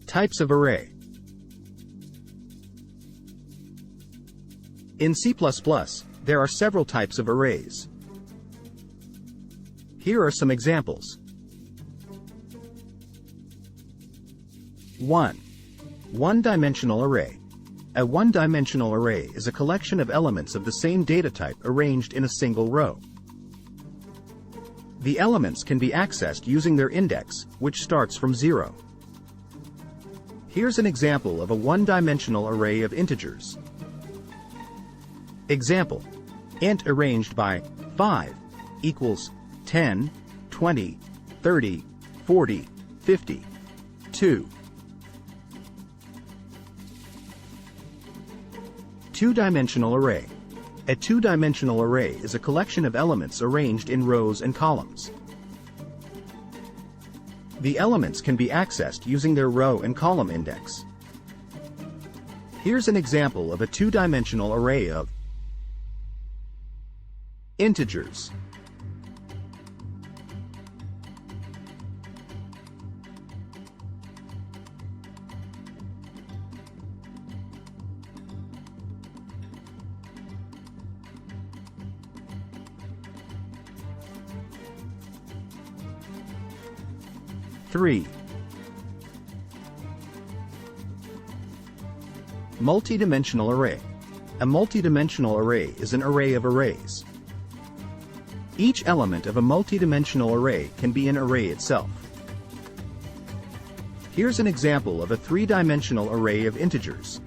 Types of array. In C++, there are several types of arrays. Here are some examples. 1. One-dimensional array. A one-dimensional array is a collection of elements of the same data type arranged in a single row. The elements can be accessed using their index, which starts from 0. Here's an example of a one-dimensional array of integers. Example: int arranged by 5 equals 10, 20, 30, 40, 50, 2. Two-dimensional array. A two-dimensional array is a collection of elements arranged in rows and columns. The elements can be accessed using their row and column index. Here's an example of a two-dimensional array of integers. Three. Multidimensional array. A multidimensional array is an array of arrays. Each element of a multidimensional array can be an array itself. Here's an example of a three-dimensional array of integers.